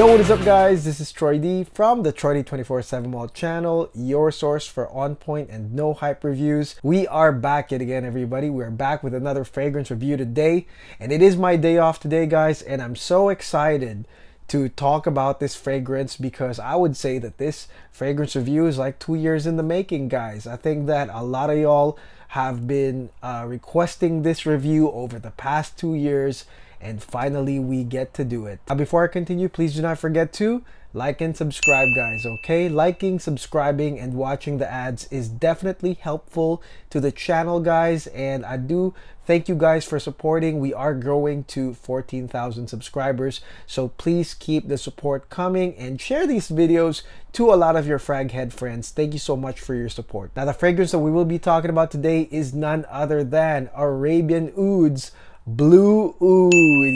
Yo, what is up guys? This is Troy D from the Troy D 24/7 Mall channel, your source for on point and no hype reviews. We are back yet again, everybody. We're back with another fragrance review today, and it is my day off today, guys, and I'm so excited to talk about this fragrance because I would say that this fragrance review is like 2 years in the making, guys. I think that a lot of y'all have been requesting this review over the past 2 years, and finally we get to do it. Now, before I continue, please do not forget to like and subscribe, guys, okay? Liking, subscribing, and watching the ads is definitely helpful to the channel, guys, and I do thank you guys for supporting. We are growing to 14,000 subscribers, so please keep the support coming and share these videos to a lot of your fraghead friends. Thank you so much for your support. Now, the fragrance that we will be talking about today is none other than Arabian Oud's Blue Oud.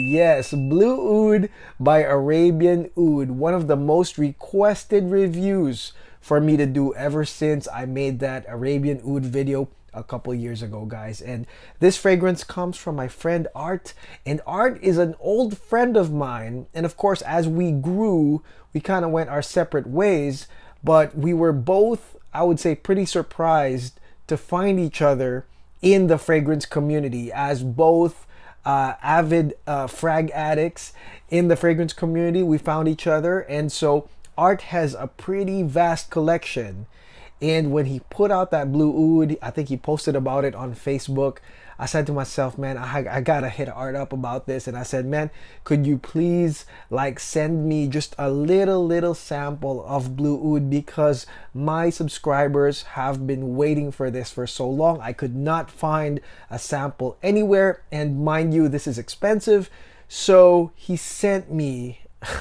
Yes, Blue Oud by Arabian Oud. One of the most requested reviews for me to do ever since I made that Arabian Oud video a couple years ago, guys. And this fragrance comes from my friend Art, and Art is an old friend of mine. And of course, as we grew, we kind of went our separate ways, but we were both, I would say, pretty surprised to find each other in the fragrance community as both avid frag addicts in the fragrance community. We found each other, and so Art has a pretty vast collection, and when he put out that Blue Oud, I think he posted about it on Facebook, I said to myself, man, I gotta hit Art up about this. And I said, man, could you please like send me just a little sample of Blue Oud, because my subscribers have been waiting for this for so long. I could not find a sample anywhere, and mind you, this is expensive. So he sent me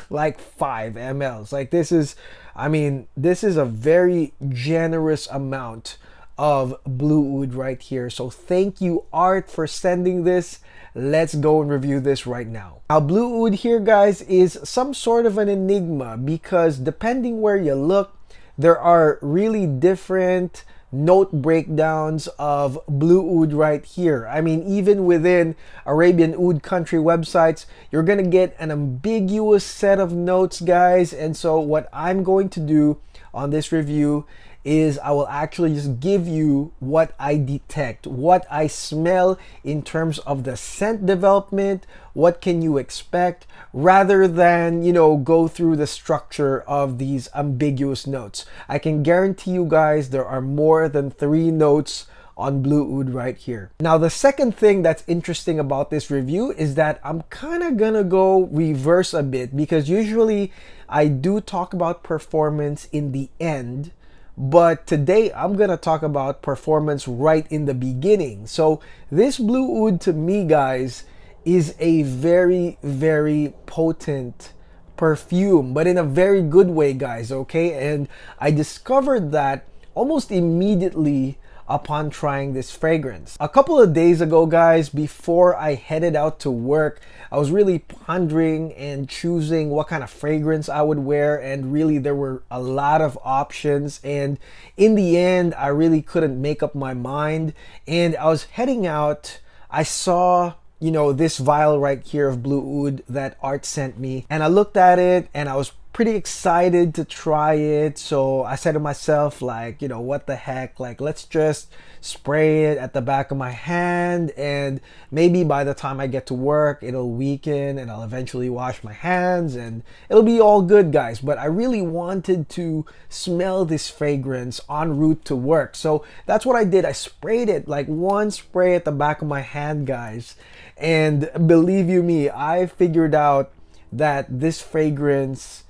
like 5 mLs. Like, this is, I mean, this is a very generous amount of Blue Oud right here. So thank you, Art, for sending this. Let's go and review this right now. Now, Blue Oud here, guys, is some sort of an enigma, because depending where you look, there are really different note breakdowns of Blue Oud right here. I mean, even within Arabian Oud country websites, you're gonna get an ambiguous set of notes, guys. And so what I'm going to do on this review is I will actually just give you what I detect, what I smell in terms of the scent development, what can you expect, rather than, you know, go through the structure of these ambiguous notes. I can guarantee you guys there are more than 3 notes on Blue Oud right here. Now, the second thing that's interesting about this review is that I'm kind of gonna go reverse a bit, because usually I do talk about performance in the end, but today I'm gonna talk about performance right in the beginning. So this Blue Oud, to me, guys, is a very potent perfume, but in a very good way, guys, okay? And I discovered that almost immediately upon trying this fragrance. A couple of days ago, guys, before I headed out to work, I was really pondering and choosing what kind of fragrance I would wear, and really there were a lot of options, and in the end I really couldn't make up my mind. And I was heading out, I saw, you know, this vial right here of Blue Oud that Art sent me, and I looked at it and I was pretty excited to try it. So I said to myself, like, you know, what the heck, like, let's just spray it at the back of my hand, and maybe by the time I get to work it'll weaken and I'll eventually wash my hands and it'll be all good, guys. But I really wanted to smell this fragrance en route to work, so that's what I did. I sprayed it, like one spray at the back of my hand, guys, and believe you me, I figured out that this fragrance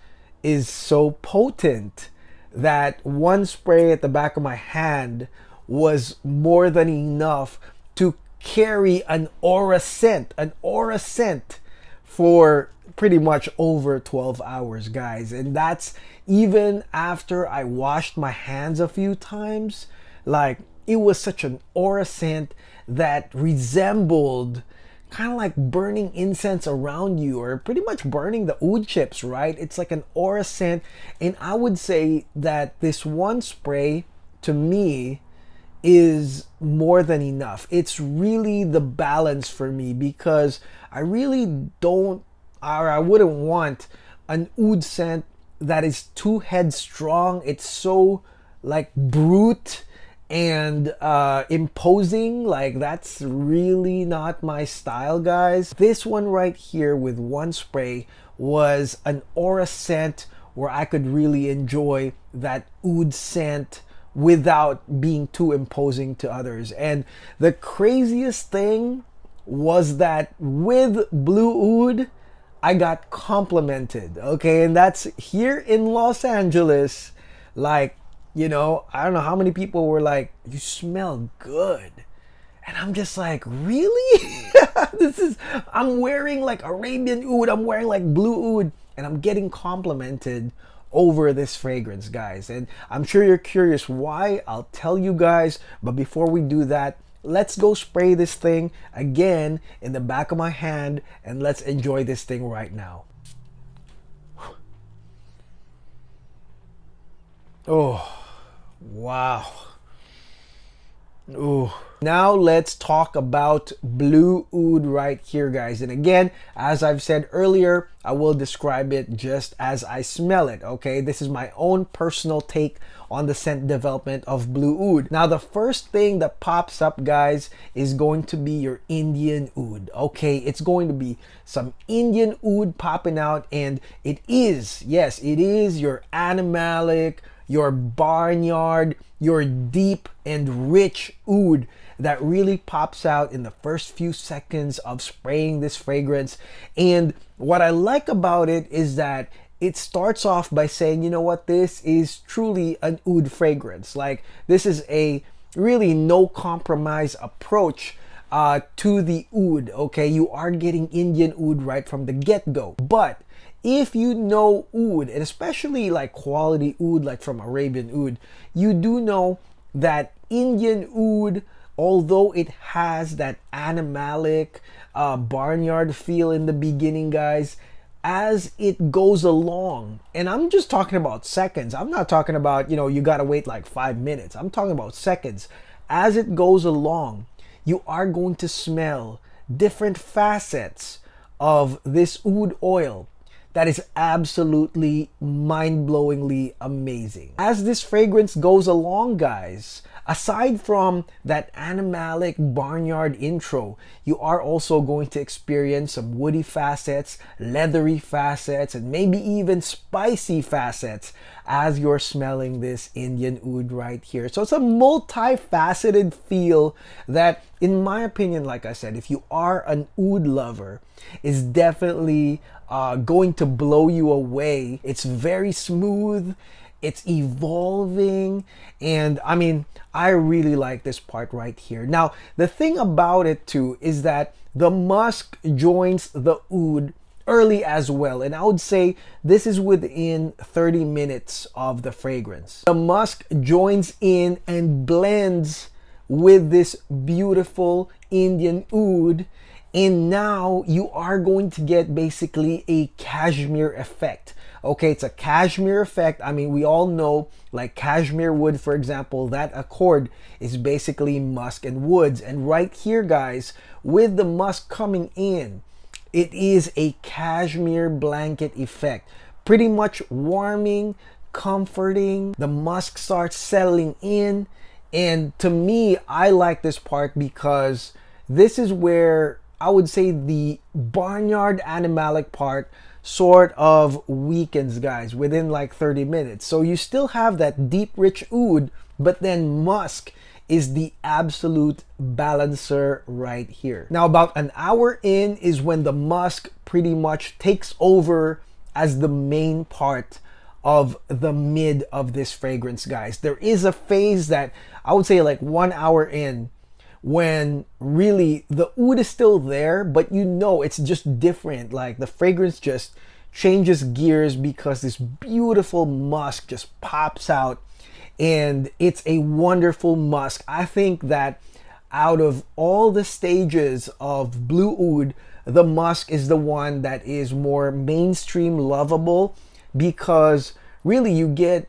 is so potent that one spray at the back of my hand was more than enough to carry an aura scent for pretty much over 12 hours, guys. And that's even after I washed my hands a few times. Like, it was such an aura scent that resembled kind of like burning incense around you, or pretty much burning the oud chips, right? It's like an aura scent. And I would say that this one spray, to me, is more than enough. It's really the balance for me, because I really don't, or I wouldn't want an oud scent that is too headstrong. It's so like brute and imposing. Like, that's really not my style, guys. This one right here with one spray was an aura scent where I could really enjoy that oud scent without being too imposing to others. And the craziest thing was that with Blue Oud, I got complimented, okay? And that's here in Los Angeles. Like, you know, I don't know how many people were like, "You smell good." And I'm just like, really? I'm wearing like Arabian Oud, I'm wearing like Blue Oud, and I'm getting complimented over this fragrance, guys. And I'm sure you're curious why. I'll tell you guys. But before we do that, let's go spray this thing again in the back of my hand, and let's enjoy this thing right now. Oh, wow. Ooh. Now let's talk about Blue Oud right here, guys. And again, as I've said earlier, I will describe it just as I smell it, okay? This is my own personal take on the scent development of Blue Oud. Now, the first thing that pops up, guys, is going to be your Indian Oud, okay? It's going to be some Indian Oud popping out, and it is, yes, it is your animalic, your barnyard, your deep and rich oud that really pops out in the first few seconds of spraying this fragrance. And what I like about it is that it starts off by saying, you know what, this is truly an oud fragrance. Like, this is a really no compromise approach to the oud, okay? You are getting Indian oud right from the get-go. But if you know oud, and especially like quality oud like from Arabian Oud, you do know that Indian oud, although it has that animalic barnyard feel in the beginning, guys, as it goes along, and I'm just talking about seconds, I'm not talking about, you know, you gotta wait like 5 minutes, I'm talking about seconds. As it goes along, you are going to smell different facets of this oud oil that is absolutely mind-blowingly amazing. As this fragrance goes along, guys, aside from that animalic barnyard intro, you are also going to experience some woody facets, leathery facets, and maybe even spicy facets as you're smelling this Indian oud right here. So it's a multifaceted feel that, in my opinion, like I said, if you are an oud lover, is definitely going to blow you away. It's very smooth, it's evolving, and I mean, I really like this part right here. Now, the thing about it too is that the musk joins the oud early as well, and I would say this is within 30 minutes of the fragrance. The musk joins in and blends with this beautiful Indian oud, and now you are going to get basically a cashmere effect. Okay, it's a cashmere effect. I mean, we all know, like cashmere wood, for example, that accord is basically musk and woods. And right here, guys, with the musk coming in, it is a cashmere blanket effect. Pretty much warming, comforting. The musk starts settling in. And to me, I like this part because this is where I would say the barnyard animalic part sort of weakens, guys, within like 30 minutes. So you still have that deep, rich oud, but then musk is the absolute balancer right here. Now, about an hour in is when the musk pretty much takes over as the main part of the mid of this fragrance, guys. There is a phase that I would say like 1 hour in when really the oud is still there, but you know it's just different. Like the fragrance just changes gears because this beautiful musk just pops out, and it's a wonderful musk. I think that out of all the stages of Blue Oud, the musk is the one that is more mainstream lovable, because really you get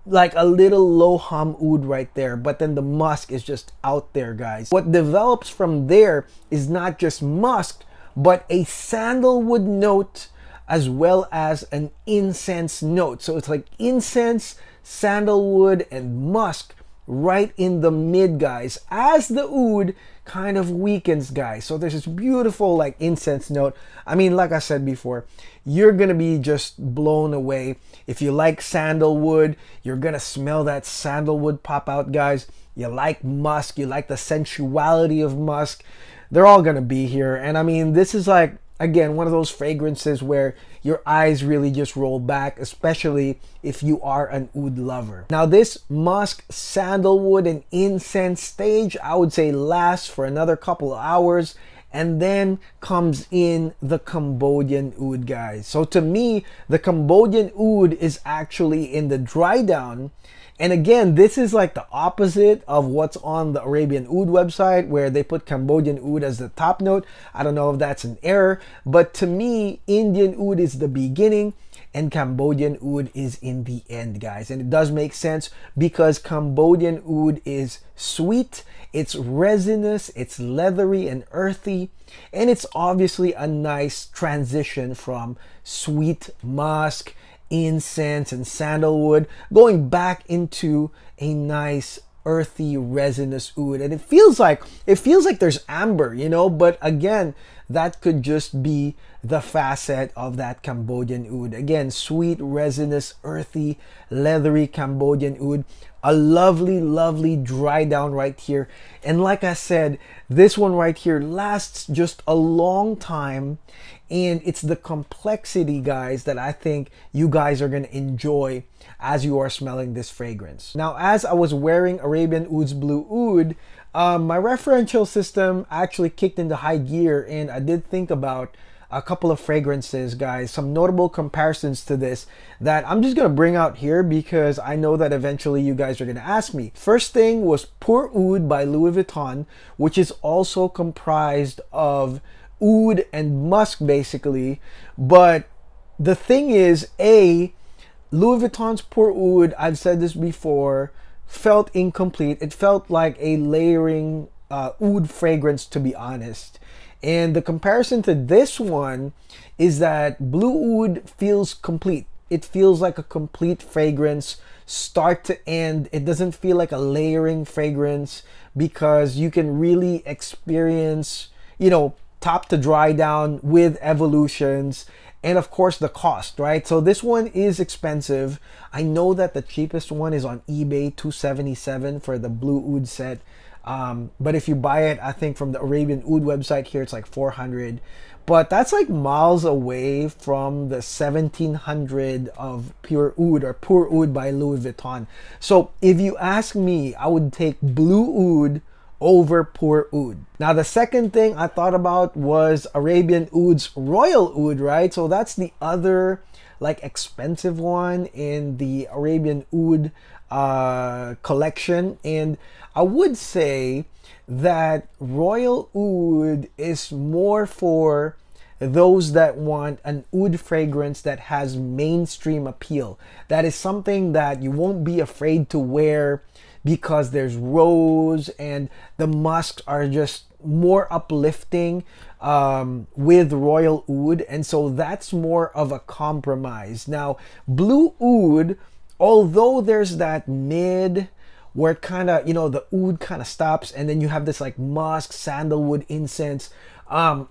like a little low hum oud right there, but then the musk is just out there, guys. What develops from there is not just musk, but a sandalwood note as well as an incense note. So it's like incense, sandalwood, and musk right in the mid, guys, as the oud kind of weakens, guys. So there's this beautiful like incense note. I mean, like I said before, you're gonna be just blown away. If you like sandalwood, you're gonna smell that sandalwood pop out, guys. You like musk, you like the sensuality of musk, they're all gonna be here. And I mean, this is like, again, one of those fragrances where your eyes really just roll back, especially if you are an oud lover. Now this musk, sandalwood, and incense stage, I would say lasts for another couple of hours, and then comes in the Cambodian oud, guys. So to me, the Cambodian oud is actually in the dry down. And again, this is like the opposite of what's on the Arabian Oud website, where they put Cambodian Oud as the top note. I don't know if that's an error, but to me, Indian Oud is the beginning and Cambodian Oud is in the end, guys. And it does make sense because Cambodian Oud is sweet, it's resinous, it's leathery and earthy, and it's obviously a nice transition from sweet musk, incense, and sandalwood going back into a nice earthy resinous oud. And it feels like there's amber, you know, but again, that could just be the facet of that Cambodian oud. Again, sweet, resinous, earthy, leathery Cambodian oud. A lovely dry down right here. And like I said, this one right here lasts just a long time, and it's the complexity, guys, that I think you guys are going to enjoy as you are smelling this fragrance. Now, as I was wearing Arabian Oud's Blue Oud, my referential system actually kicked into high gear, and I did think about a couple of fragrances, guys, some notable comparisons to this that I'm just gonna bring out here because I know that eventually you guys are gonna ask me. First thing was Pour Oud by Louis Vuitton, which is also comprised of oud and musk basically. But the thing is, Louis Vuitton's Pour Oud, I've said this before, felt incomplete. It felt like a layering oud fragrance, to be honest. And the comparison to this one is that Blue Oud feels complete. It feels like a complete fragrance, start to end. It doesn't feel like a layering fragrance because you can really experience, you know, top to dry down with evolutions. And of course the cost, right? So this one is expensive. I know that the cheapest one is on eBay, $277 for the Blue Oud set. But if you buy it, I think from the Arabian Oud website here, it's like $400. But that's like miles away from the $1,700 of Pure Oud or Pour Oud by Louis Vuitton. So if you ask me, I would take Blue Oud over Pour Oud. Now the second thing I thought about was Arabian Oud's Royal Oud, right? So that's the other like expensive one in the Arabian Oud collection. And I would say that Royal Oud is more for those that want an oud fragrance that has mainstream appeal. That is something that you won't be afraid to wear because there's rose and the musks are just more uplifting with Royal Oud. And so that's more of a compromise. Now, Blue Oud, although there's that mid where it kind of, you know, the oud kind of stops and then you have this like musk, sandalwood, incense.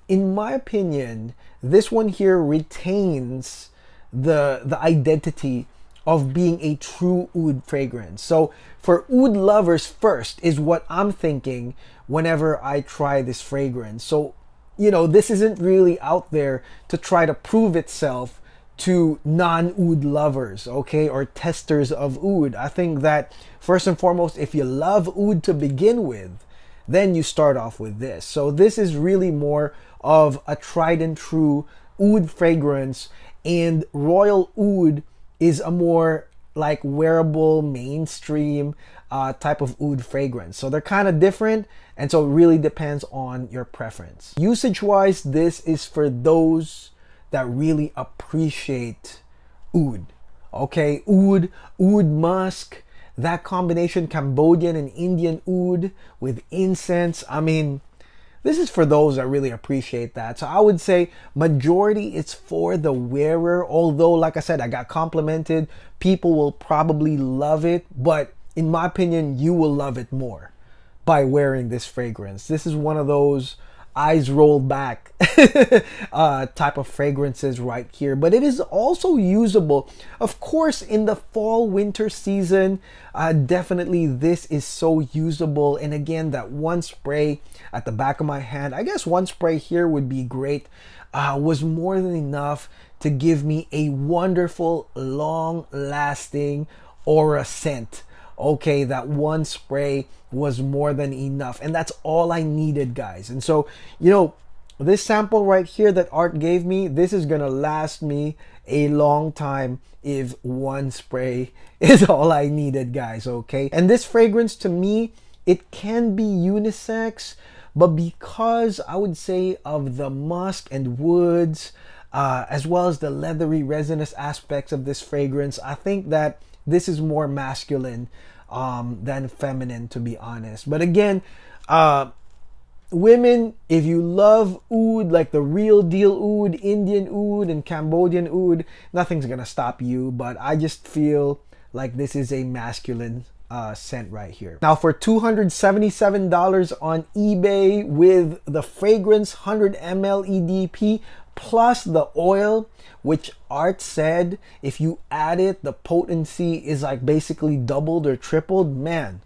In my opinion, this one here retains the identity of being a true oud fragrance. So for oud lovers first is what I'm thinking whenever I try this fragrance. So, you know, this isn't really out there to try to prove itself to non-oud lovers, okay, or testers of oud. I think that first and foremost, if you love oud to begin with, then you start off with this. So this is really more of a tried and true oud fragrance, and Royal Oud is a more like wearable, mainstream type of oud fragrance. So they're kind of different, and so it really depends on your preference. Usage-wise, this is for those that really appreciate oud. Okay, oud musk, that combination Cambodian and Indian oud with incense. I mean, this is for those that really appreciate that. So I would say majority it's for the wearer. Although, like I said, I got complimented. People will probably love it, but in my opinion, you will love it more by wearing this fragrance. This is one of those eyes rolled back type of fragrances right here, but it is also usable, of course, in the fall winter season. Definitely this is so usable. And again, that one spray at the back of my hand, I guess one spray here would be great, was more than enough to give me a wonderful long lasting aura scent. Okay, that one spray was more than enough, and that's all I needed, guys. And so, you know, this sample right here that Art gave me, this is gonna last me a long time if one spray is all I needed, guys. Okay, and this fragrance, to me, it can be unisex, but because I would say of the musk and woods, as well as the leathery resinous aspects of this fragrance, I think that this is more masculine than feminine, to be honest. But again, women, if you love oud, like the real deal oud, Indian oud and Cambodian oud, nothing's gonna stop you. But I just feel like this is a masculine scent right here. Now for $277 on eBay with the fragrance 100 ml EDP plus the oil, which Art said if you add it, the potency is like basically doubled or tripled. Man,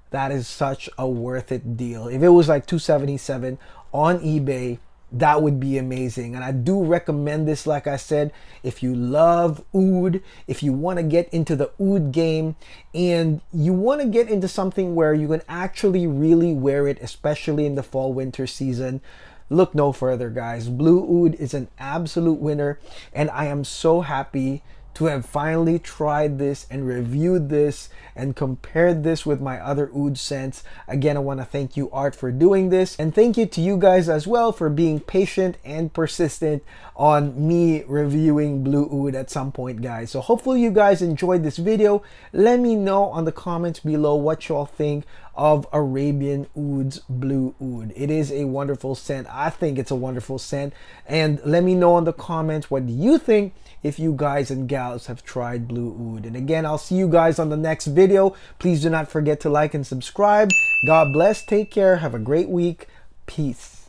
that is such a worth it deal. If it was like $277 on eBay, that would be amazing. And I do recommend this, like I said, if you love oud, if you want to get into the oud game and you want to get into something where you can actually really wear it, especially in the fall winter season, look no further, guys. Blue Oud is an absolute winner, and I am so happy to have finally tried this and reviewed this and compared this with my other oud scents. Again, I want to thank you, Art, for doing this, and thank you to you guys as well for being patient and persistent on me reviewing Blue Oud at some point, guys. So hopefully you guys enjoyed this video. Let me know on the comments below what y'all think of Arabian Oud's Blue Oud. It is a wonderful scent. I think it's a wonderful scent. And let me know in the comments, what do you think if you guys and gals have tried Blue Oud? And again, I'll see you guys on the next video. Please do not forget to like and subscribe. God bless. Take care. Have a great week. Peace.